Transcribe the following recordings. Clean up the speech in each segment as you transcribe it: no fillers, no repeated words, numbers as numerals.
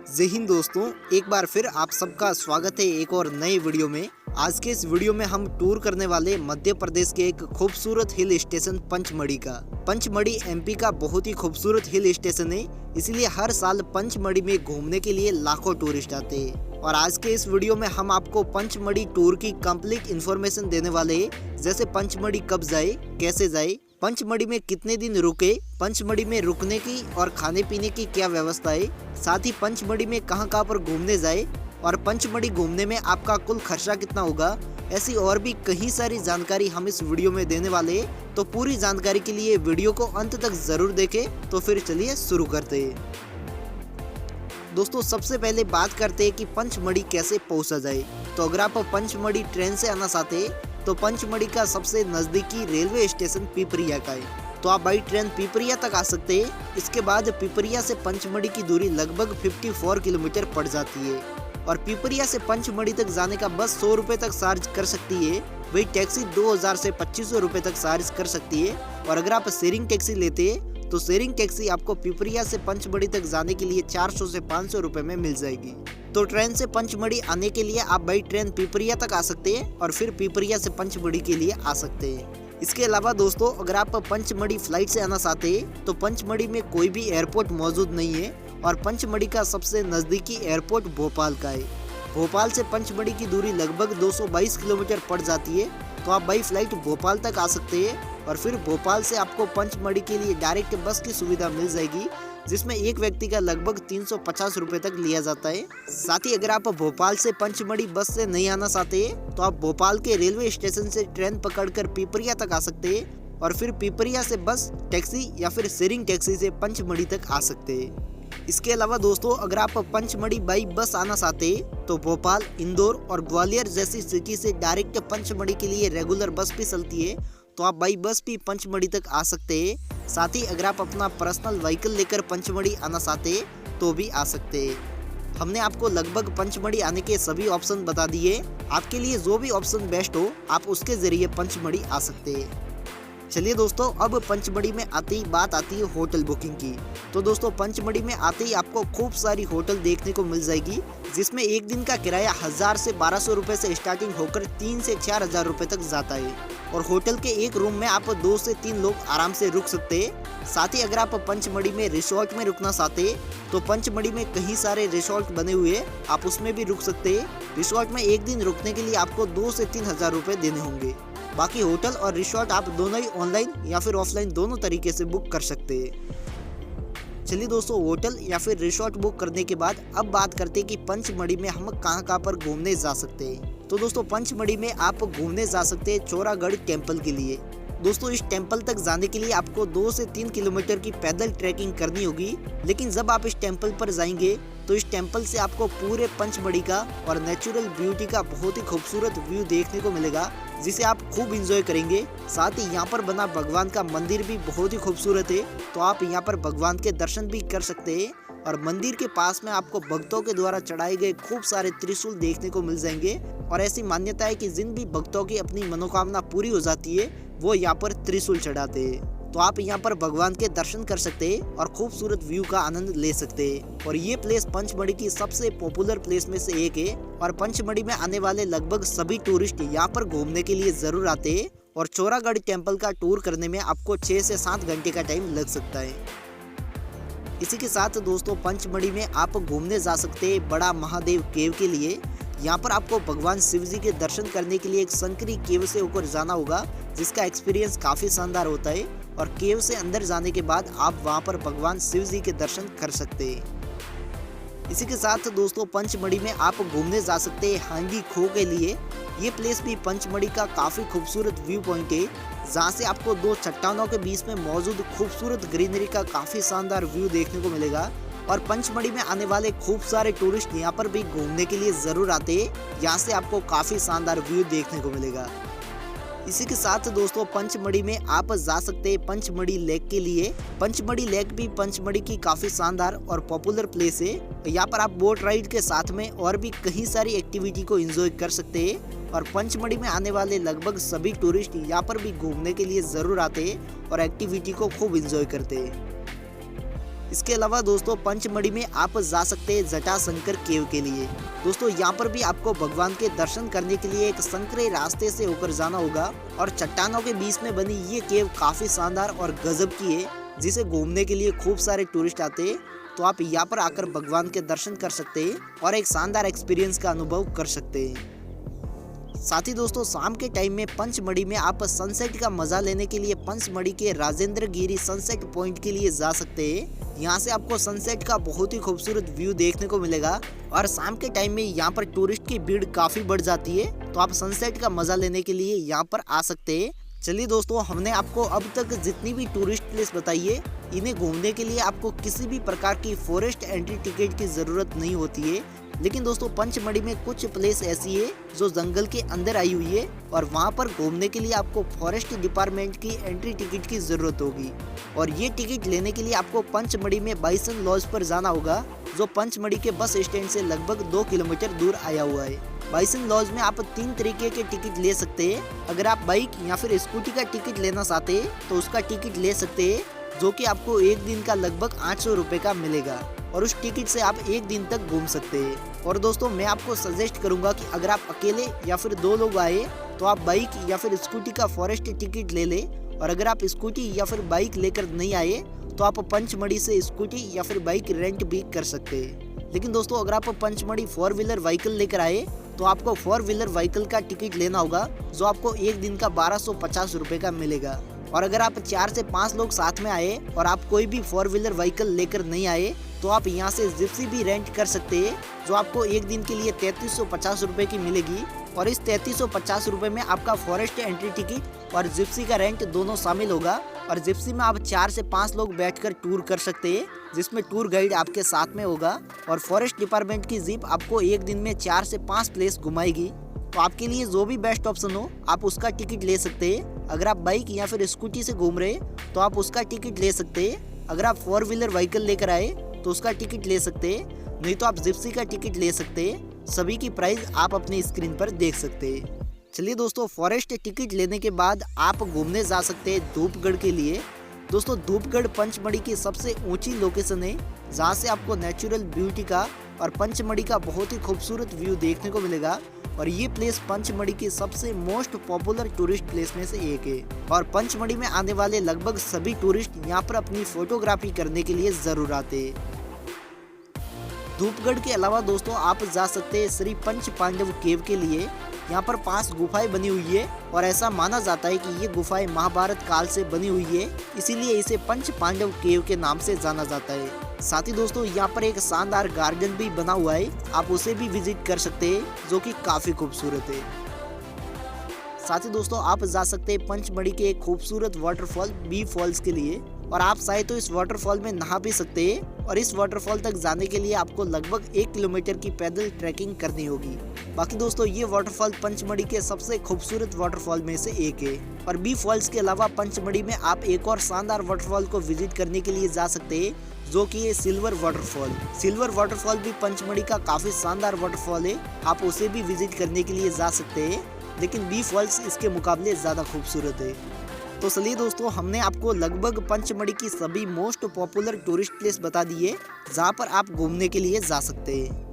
जय हिंद दोस्तों, एक बार फिर आप सबका स्वागत है एक और नए वीडियो में। आज के इस वीडियो में हम टूर करने वाले मध्य प्रदेश के एक खूबसूरत हिल स्टेशन पंचमढ़ी का। पंचमढ़ी एमपी का बहुत ही खूबसूरत हिल स्टेशन है, इसलिए हर साल पंचमढ़ी में घूमने के लिए लाखों टूरिस्ट आते हैं। और आज के इस वीडियो में हम आपको पंचमढ़ी टूर की कंप्लीट इन्फॉर्मेशन देने वाले हैं, जैसे पंचमढ़ी कब जाए, कैसे जाए, पंचमढ़ी में कितने दिन रुके, पंचमढ़ी में रुकने की और खाने पीने की क्या व्यवस्था है, साथ ही पंचमढ़ी में कहां पर घूमने जाए और पंचमढ़ी घूमने में आपका कुल खर्चा कितना होगा। ऐसी और भी कई सारी जानकारी हम इस वीडियो में देने वाले हैं, तो पूरी जानकारी के लिए वीडियो को अंत तक जरूर देखें। तो फिर चलिए शुरू करते हैं। दोस्तों, सबसे पहले बात करते हैं कि पंचमढ़ी कैसे पहुंचा जाए। तो अगर आप पंचमढ़ी ट्रेन से आना चाहते हैं तो पंचमढ़ी का सबसे नजदीकी रेलवे स्टेशन पिपरिया का है, तो आप बाई ट्रेन पिपरिया तक आ सकते हैं। इसके बाद पिपरिया से पंचमढ़ी की दूरी लगभग 54 किलोमीटर पड़ जाती है और पिपरिया से पंचमढ़ी तक जाने का बस 100 रुपए तक चार्ज कर सकती है। वही टैक्सी 2000 से 2500 रुपए तक चार्ज कर सकती है। और अगर आप शेयरिंग टैक्सी लेते हैं तो शेयरिंग टैक्सी आपको पिपरिया से पंचमढ़ी तक जाने के लिए 400 से 500 रुपए में मिल जाएगी। तो ट्रेन से पंचमढ़ी आने के लिए आप बाई ट्रेन पिपरिया तक आ सकते हैं और फिर पिपरिया से पंचमढ़ी के लिए आ सकते हैं। इसके अलावा दोस्तों, अगर आप पंचमढ़ी फ्लाइट से आना चाहते हैं तो पंचमढ़ी में कोई भी एयरपोर्ट मौजूद नहीं है और पंचमढ़ी का सबसे नजदीकी एयरपोर्ट भोपाल का है। भोपाल से पंचमढ़ी की दूरी लगभग 222 किलोमीटर पड़ जाती है, तो आप बाई फ्लाइट भोपाल तक आ सकते हैं और फिर भोपाल से आपको पंचमढ़ी के लिए डायरेक्ट बस की सुविधा मिल जाएगी, जिसमें एक व्यक्ति का लगभग 350 रुपए तक लिया जाता है। साथ ही अगर आप भोपाल से पंचमढ़ी बस से नहीं आना चाहते तो आप भोपाल के रेलवे स्टेशन से ट्रेन पकड़कर पिपरिया तक आ सकते हैं और फिर पिपरिया से बस, टैक्सी या फिर शेयरिंग टैक्सी से पंचमढ़ी तक आ सकते हैं। इसके अलावा दोस्तों, अगर आप पंचमढ़ी बाई बस आना चाहते हैं तो भोपाल, इंदौर और ग्वालियर जैसी सिटी से डायरेक्ट पंचमढ़ी के लिए रेगुलर बस भी चलती है, तो आप बाई बस भी पंचमढ़ी तक आ सकते हैं। साथ ही अगर आप अपना पर्सनल व्हीकल लेकर पंचमढ़ी आना चाहते हैं तो भी आ सकते हैं। हमने आपको लगभग पंचमढ़ी आने के सभी ऑप्शन बता दिए, आपके लिए जो भी ऑप्शन बेस्ट हो आप उसके जरिए पंचमढ़ी आ सकते हैं। चलिए दोस्तों, अब पंचमढ़ी में आते ही बात आती है होटल बुकिंग की। तो दोस्तों, पंचमढ़ी में आते ही आपको खूब सारी होटल देखने को मिल जाएगी, जिसमें एक दिन का किराया 1000 से 1200 रुपए से स्टार्टिंग होकर 3 से 4000 रुपए तक जाता है और होटल के एक रूम में आप 2 से 3 लोग आराम से रुक सकते हैं। साथ ही अगर आप पंचमढ़ी में रिसोर्ट में रुकना चाहते हैं तो पंचमढ़ी में कई सारे रिसोर्ट बने हुए हैं, आप उसमें भी रुक सकते हैं। रिसोर्ट में एक दिन रुकने के लिए आपको 2 से 3000 रुपए देने होंगे। बाकी होटल और रिसोर्ट आप दोनों ही ऑनलाइन या फिर ऑफलाइन दोनों तरीके से बुक कर सकते हैं। चलिए दोस्तों, होटल या फिर रिसोर्ट बुक करने के बाद अब बात करते हैं कि पंचमढ़ी में हम कहां पर घूमने जा सकते हैं। तो दोस्तों, पंचमढ़ी में आप घूमने जा सकते हैं चौरागढ़ टेम्पल के लिए। दोस्तों, इस टेम्पल तक जाने के लिए आपको 2 से 3 किलोमीटर की पैदल ट्रैकिंग करनी होगी, लेकिन जब आप इस टेम्पल पर जाएंगे तो इस टेम्पल से आपको पूरे पंचमढ़ी का और नेचुरल ब्यूटी का बहुत ही खूबसूरत व्यू देखने को मिलेगा, जिसे आप खूब इंजॉय करेंगे। साथ ही यहाँ पर बना भगवान का मंदिर भी बहुत ही खूबसूरत है, तो आप यहाँ पर भगवान के दर्शन भी कर सकते हैं और मंदिर के पास में आपको भक्तों के द्वारा चढ़ाए गए खूब सारे त्रिशूल देखने को मिल जाएंगे। और ऐसी मान्यता है कि जिन भी भक्तों की अपनी मनोकामना पूरी हो जाती है वो यहाँ पर त्रिशूल चढ़ाते हैं, तो आप यहाँ पर भगवान के दर्शन कर सकते हैं और खूबसूरत व्यू का आनंद ले सकते हैं। और ये प्लेस पंचमढ़ी की सबसे पॉपुलर प्लेस में से एक है और पंचमढ़ी में आने वाले लगभग सभी टूरिस्ट यहाँ पर घूमने के लिए जरूर आते हैं और चौरागढ़ टेम्पल का टूर करने में आपको 6 से 7 घंटे का टाइम लग सकता है। इसी के साथ दोस्तों, पंचमढ़ी में आप घूमने जा सकते हैं बड़ा महादेव केव के लिए। यहाँ पर आपको भगवान शिव जी के दर्शन करने के लिए एक संकरी केव से होकर जाना होगा, जिसका एक्सपीरियंस काफी शानदार होता है और केव से अंदर जाने के बाद आप वहाँ पर भगवान शिव जी के दर्शन कर सकते हैं। इसी के साथ दोस्तों, पंचमढ़ी में आप घूमने जा सकते हैं हांडी खो के लिए। ये प्लेस भी पंचमढ़ी का काफी खूबसूरत व्यू पॉइंट है, जहाँ से आपको 2 चट्टानों के बीच में मौजूद खूबसूरत ग्रीनरी का काफी शानदार व्यू देखने को मिलेगा। और पंचमढ़ी में आने वाले खूब सारे टूरिस्ट यहाँ पर भी घूमने के लिए जरूर आते हैं, यहाँ से आपको काफी शानदार व्यू देखने को मिलेगा। इसी के साथ दोस्तों, पंचमढ़ी में आप जा सकते हैं पंचमढ़ी लेक के लिए। पंचमढ़ी लेक भी पंचमढ़ी की काफी शानदार और पॉपुलर प्लेस है। यहाँ पर आप बोट राइड के साथ में और भी कई सारी एक्टिविटी को एंजॉय कर सकते हैं और पंचमढ़ी में आने वाले लगभग सभी टूरिस्ट यहाँ पर भी घूमने के लिए जरूर आते हैं और एक्टिविटी को खूब एंजॉय करते हैं। इसके अलावा दोस्तों पंचमढ़ी में आप जा सकते हैं जटाशंकर केव के लिए। दोस्तों यहाँ पर भी आपको भगवान के दर्शन करने के लिए एक संकरे रास्ते से होकर जाना होगा और चट्टानों के बीच में बनी ये केव काफी शानदार और गजब की है, जिसे घूमने के लिए खूब सारे टूरिस्ट आते हैं। तो आप यहाँ पर आकर भगवान के दर्शन कर सकते हैं और एक शानदार एक्सपीरियंस का अनुभव कर सकते हैं। साथ ही दोस्तों शाम के टाइम में पंचमढ़ी में आप सनसेट का मजा लेने के लिए पंचमढ़ी के राजेंद्र गिरी सनसेट पॉइंट के लिए जा सकते हैं। यहाँ से आपको सनसेट का बहुत ही खूबसूरत व्यू देखने को मिलेगा और शाम के टाइम में यहाँ पर टूरिस्ट की भीड़ काफी बढ़ जाती है, तो आप सनसेट का मजा लेने के लिए यहाँ पर आ सकते हैं। चलिए दोस्तों, हमने आपको अब तक जितनी भी टूरिस्ट प्लेस बताई है, इन्हें घूमने के लिए आपको किसी भी प्रकार की फॉरेस्ट एंट्री टिकट की जरूरत नहीं होती है। लेकिन दोस्तों पंचमढ़ी में कुछ प्लेस ऐसी है जो जंगल के अंदर आई हुई है और वहाँ पर घूमने के लिए आपको फॉरेस्ट डिपार्टमेंट की एंट्री टिकट की जरूरत होगी। और ये टिकट लेने के लिए आपको पंचमढ़ी में बाइसन लॉज पर जाना होगा, जो पंचमढ़ी के बस स्टैंड से लगभग 2 किलोमीटर दूर आया हुआ है। बाइसन लॉज में आप 3 तरीके के टिकट ले सकते हैं। अगर आप बाइक या फिर स्कूटी का टिकट लेना चाहते हैं तो उसका टिकट ले सकते हैं, जो कि आपको एक दिन का लगभग 800 रुपए का मिलेगा और उस टिकट से आप एक दिन तक घूम सकते हैं। और दोस्तों मैं आपको सजेस्ट करूंगा कि अगर आप अकेले या फिर 2 लोग आए तो आप बाइक या फिर स्कूटी का फॉरेस्ट टिकट ले ले, और अगर आप स्कूटी या फिर बाइक लेकर नहीं आए तो आप पंचमढ़ी से स्कूटी या फिर बाइक रेंट भी कर सकते हैं। लेकिन दोस्तों अगर आप पंचमढ़ी 4 व्हीलर व्हीकल लेकर आए तो आपको 4 व्हीलर व्हीकल का टिकट लेना होगा, जो आपको एक दिन का 1250 रुपए का मिलेगा। और अगर आप 4 से 5 लोग साथ में आए और आप कोई भी 4 व्हीलर व्हीकल लेकर नहीं आए तो आप यहाँ से जिप्सी भी रेंट कर सकते हैं, जो आपको एक दिन के लिए 3350 रुपए की मिलेगी। और इस 3350 रुपए में आपका फॉरेस्ट एंट्री टिकट और जिप्सी का रेंट दोनों शामिल होगा। और जिप्सी में आप 4 से 5 लोग बैठकर टूर कर सकते हैं, जिसमें टूर गाइड आपके साथ में होगा। और फॉरेस्ट डिपार्टमेंट की जीप आपको एक दिन में 4 से 5 प्लेस घुमाएगी। तो आपके लिए जो भी बेस्ट ऑप्शन हो आप उसका टिकट ले सकते हैं। अगर आप बाइक या फिर स्कूटी से घूम रहे तो आप उसका टिकट ले सकते हैं। अगर आप 4 व्हीलर व्हीकल लेकर आए तो उसका टिकट ले सकते हैं, नहीं तो आप जिप्सी का टिकट ले सकते हैं। सभी की प्राइस आप अपनी स्क्रीन पर देख सकते हैं। चलिए दोस्तों, फॉरेस्ट टिकट लेने के बाद आप घूमने जा सकते हैं धूपगढ़ के लिए। दोस्तों धूपगढ़ पंचमढ़ी की सबसे ऊंची लोकेशन है, जहाँ से आपको नेचुरल ब्यूटी का और पंचमढ़ी का बहुत ही खूबसूरत व्यू देखने को मिलेगा। और ये प्लेस पंचमढ़ी की सबसे मोस्ट पॉपुलर टूरिस्ट प्लेस में से एक है और पंचमढ़ी में आने वाले लगभग सभी टूरिस्ट यहाँ पर अपनी फोटोग्राफी करने के लिए जरूर आते हैं। धूपगढ़ के अलावा दोस्तों आप जा सकते हैं श्री पंच पांडव केव के लिए। यहाँ पर 5 गुफाएं बनी हुई है और ऐसा माना जाता है कि ये गुफाएं महाभारत काल से बनी हुई है, इसीलिए इसे पंच पांडव केव के नाम से जाना जाता है। साथ ही दोस्तों यहाँ पर एक शानदार गार्डन भी बना हुआ है, आप उसे भी विजिट कर सकते हैं, जो कि काफी खूबसूरत है। साथ ही दोस्तों आप जा सकते हैं पंचमढ़ी के एक खूबसूरत वाटरफॉल बी फॉल्स के लिए, और आप चाहे तो इस वाटरफॉल में नहा भी सकते हैं। और इस वाटरफॉल तक जाने के लिए आपको लगभग 1 किलोमीटर की पैदल ट्रैकिंग करनी होगी। बाकी दोस्तों ये वाटरफॉल पंचमढ़ी के सबसे खूबसूरत वाटरफॉल में से एक है। और बी फॉल्स के अलावा पंचमढ़ी में आप एक और शानदार वाटरफॉल को विजिट करने के लिए जा सकते हैं, जो कि है सिल्वर वाटरफॉल। सिल्वर वाटरफॉल भी पंचमढ़ी का काफी शानदार वाटरफॉल है, आप उसे भी विजिट करने के लिए जा सकते हैं, लेकिन बी फॉल्स इसके मुकाबले ज्यादा खूबसूरत है। तो चलिए दोस्तों, हमने आपको लगभग पंचमढ़ी की सभी मोस्ट पॉपुलर टूरिस्ट प्लेस बता दी है, जहाँ पर आप घूमने के लिए जा सकते हैं।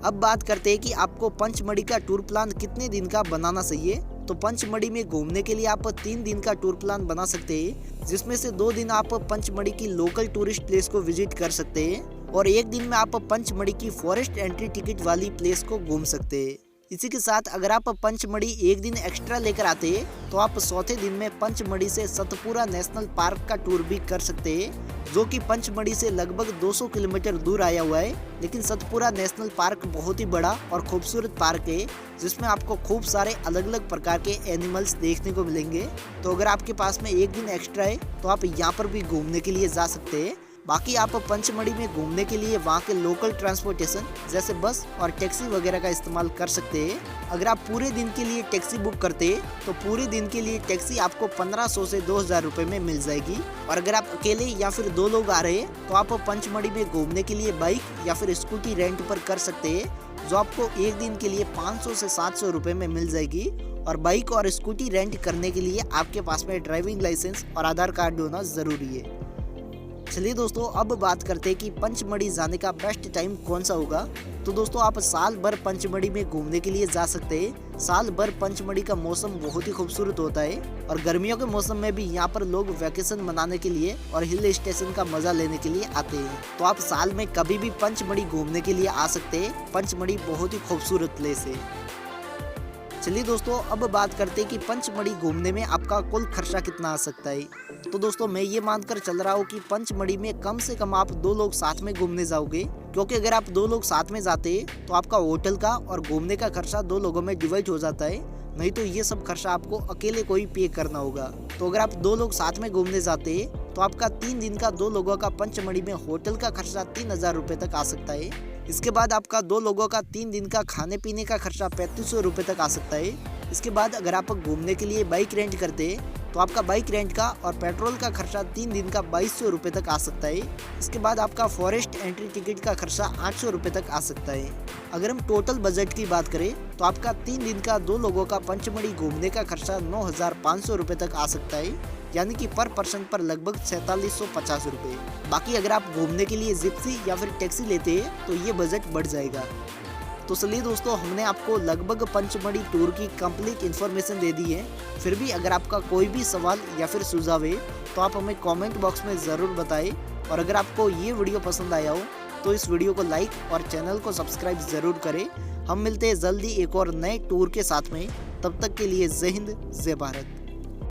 अब बात करते हैं कि आपको पंचमढ़ी का टूर प्लान कितने दिन का बनाना चाहिए। तो पंचमढ़ी में घूमने के लिए आप 3 दिन का टूर प्लान बना सकते हैं, जिसमें से 2 दिन आप पंचमढ़ी की लोकल टूरिस्ट प्लेस को विजिट कर सकते हैं और एक दिन में आप पंचमढ़ी की फॉरेस्ट एंट्री टिकट वाली प्लेस को घूम सकते हैं। इसी के साथ अगर आप पंचमढ़ी एक दिन एक्स्ट्रा लेकर आते हैं तो आप चौथे दिन में पंचमढ़ी से सतपुरा नेशनल पार्क का टूर भी कर सकते हैं, जो कि पंचमढ़ी से लगभग 200 किलोमीटर दूर आया हुआ है। लेकिन सतपुरा नेशनल पार्क बहुत ही बड़ा और खूबसूरत पार्क है, जिसमें आपको खूब सारे अलग अलग प्रकार के एनिमल्स देखने को मिलेंगे। तो अगर आपके पास में एक दिन एक्स्ट्रा है तो आप यहाँ पर भी घूमने के लिए जा सकते हैं। बाकी आप पंचमढ़ी में घूमने के लिए वहाँ के लोकल ट्रांसपोर्टेशन जैसे बस और टैक्सी वगैरह का इस्तेमाल कर सकते हैं। अगर आप पूरे दिन के लिए टैक्सी बुक करते हैं तो पूरे दिन के लिए टैक्सी आपको 1500 से 2000 रुपए में मिल जाएगी। और अगर आप अकेले या फिर 2 लोग आ रहे हैं तो आप पंचमढ़ी में घूमने के लिए बाइक या फिर स्कूटी रेंट पर कर सकते हैं, जो आपको एक दिन के लिए 500 से 700 रुपए में मिल जाएगी। और बाइक और स्कूटी रेंट करने के लिए आपके पास में ड्राइविंग लाइसेंस और आधार कार्ड होना जरूरी है। चलिए दोस्तों, अब बात करते हैं कि पंचमढ़ी जाने का बेस्ट टाइम कौन सा होगा। तो दोस्तों, आप साल भर पंचमढ़ी में घूमने के लिए जा सकते हैं। साल भर पंचमढ़ी का मौसम बहुत ही खूबसूरत होता है और गर्मियों के मौसम में भी यहाँ पर लोग वैकेशन मनाने के लिए और हिल स्टेशन का मजा लेने के लिए आते हैं। तो आप साल में कभी भी पंचमढ़ी घूमने के लिए आ सकते हैं। पंचमढ़ी बहुत ही खूबसूरत प्लेस है। चलिए दोस्तों, अब बात करते हैं कि पंचमढ़ी घूमने में आपका कुल खर्चा कितना आ सकता है। तो दोस्तों, मैं ये मानकर चल रहा हूँ कि पंचमढ़ी में कम से कम आप 2 लोग साथ में घूमने जाओगे, क्योंकि अगर आप 2 लोग साथ में जाते हैं तो आपका होटल का और घूमने का खर्चा 2 लोगों में डिवाइड हो जाता है। नहीं तो ये सब खर्चा आपको अकेले को ही पे करना होगा। तो अगर आप 2 लोग साथ में घूमने जाते हैं तो आपका 3 दिन का 2 लोगों का पंचमढ़ी में होटल का खर्चा 3000 रुपये तक आ सकता है। इसके बाद आपका 2 लोगों का 3 दिन का खाने पीने का खर्चा 3500 रुपये तक आ सकता है। इसके बाद अगर आप घूमने के लिए बाइक रेंट करते हैं तो आपका बाइक रेंट का और पेट्रोल का खर्चा 3 दिन का 2200 रुपये तक आ सकता है। इसके बाद आपका फॉरेस्ट एंट्री टिकट का खर्चा 800 रुपये तक आ सकता है। अगर हम टोटल बजट की बात करें तो आपका 3 दिन का 2 लोगों का पंचमढ़ी घूमने का खर्चा 9500 रुपये तक आ सकता है, यानी कि पर पर्सन पर लगभग 4750 रुपये। बाकी अगर आप घूमने के लिए जिप्सी या फिर टैक्सी लेते हैं तो ये बजट बढ़ जाएगा। तो चलिए दोस्तों, हमने आपको लगभग पंचमढ़ी टूर की कंप्लीट इन्फॉर्मेशन दे दी है। फिर भी अगर आपका कोई भी सवाल या फिर सुझाव है तो आप हमें कमेंट बॉक्स में ज़रूर बताएं। और अगर आपको ये वीडियो पसंद आया हो तो इस वीडियो को लाइक और चैनल को सब्सक्राइब ज़रूर करें। हम मिलते हैं जल्दी एक और नए टूर के साथ में। तब तक के लिए जय हिंद, जय भारत।